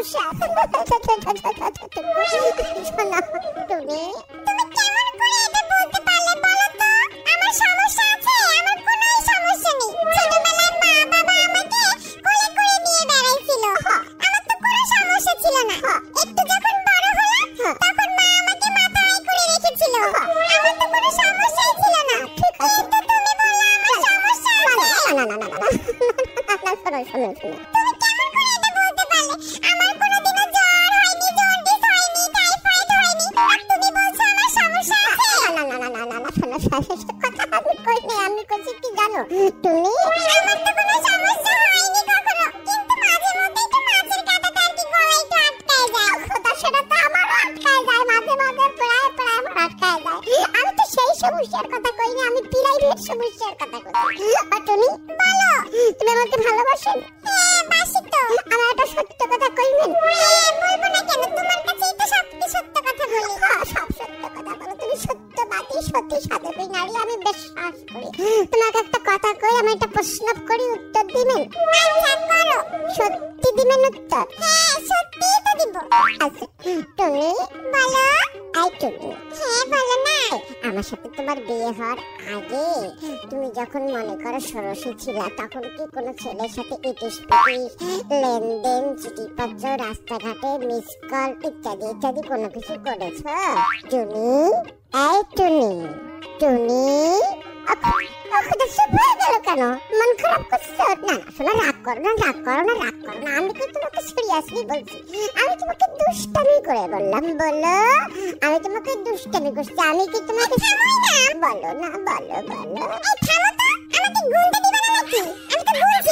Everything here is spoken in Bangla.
সমস্যা? শোনো তুমি তুমি কেমন করে এটা বলতে পারলে বলো তো? আমার সমস্যা আছে? আমার কোনো সমস্যা নেই। ছোটবেলায় মা বাবা আমাকে কোলে করে নিয়ে বেড়াইছিল, আমার তো কোনো সমস্যা ছিল না। একটু যখন বড় হলাম তখন মা আমাকে মাথায় করে রেখেছিল, আমার তো কোনো সমস্যাই ছিল না। কিন্তু তুমি বললে আমার সমস্যা আছে। না না না না না, শোনো শোনো, তুমি কেমন করে এটা বলতে পারলে? আমার কোনোদিনও জ্বর হয়নি, জন্ডিস হয়নি, টাইফয়েড হয়নি, আর তুমি বলছো আমার সমস্যা আছে? না না না না না না, শোনো কথা আমি কইনি, আমি কইছি কি জানো তুমি, আমার তো কোনো সমস্যা হয়নি কখনো, কিন্তু মাঝে মধ্যে একটু মাছের কাঁটাটা আর কি গলায় আটকায় যায়। খোদা, সেটা তো আমারও আটকায় যায় মাঝে মাঝে, প্রায় প্রায় আমার আটকায় যায়। আমি তো সেই সমস্যার কথা কইনি, আমি প্রাইভেট সমস্যার কথা কইছি। আর তুমি বলো, তুমি আমাকে ভালোবাসেন? হ্যাঁ বাসি তো। আমার একটা সত্য কথা কইবেন? হ্যাঁ বলবো না কেন, তোমার কাছেই তো সব সত্য কথা বলি। সব সত্য কথা বলো তুমি, সত্যবাদী সতী সাধবী নারী, আমি বিশ্বাস করি। তোমাকে একটা কথা কই, আমি একটা প্রশ্ন করি, উত্তর দিবেন? আচ্ছা করো। সত্যি দিবেন উত্তর? হ্যাঁ সত্যিই তো দিব। আচ্ছা তুমি বলো। আই তুমি, হ্যাঁ বলো না। আমার সাথে তোমার বিয়ে হওয়ার আগে তুমি যখন মনে করো ষোড়শী ছিলা, তখন কি কোনো ছেলের সাথে ইটিস পিটিস, লেনদেন, চিঠিপত্র, রাস্তাঘাটে মিস কল ইত্যাদি ইত্যাদি কোনো কিছু করেছো? টুনি, এই টুনি, টুনি, কেন মন খারাপ করছো? না শোনো, রাগ করো না, রাগ করো না, রাগ করো না, আমি কি তোমাকে সিরিয়াসলি বলছি, আমি তোমাকে দুষ্টামি করে বললাম। বলো, আমি তোমাকে দুষ্টামি করছি, আমি কি তোমাকে বলো না, বলো বলো। এই থামো তো, আমাকে গুন্ডানি বানানো নাকি? আমি তো বলছি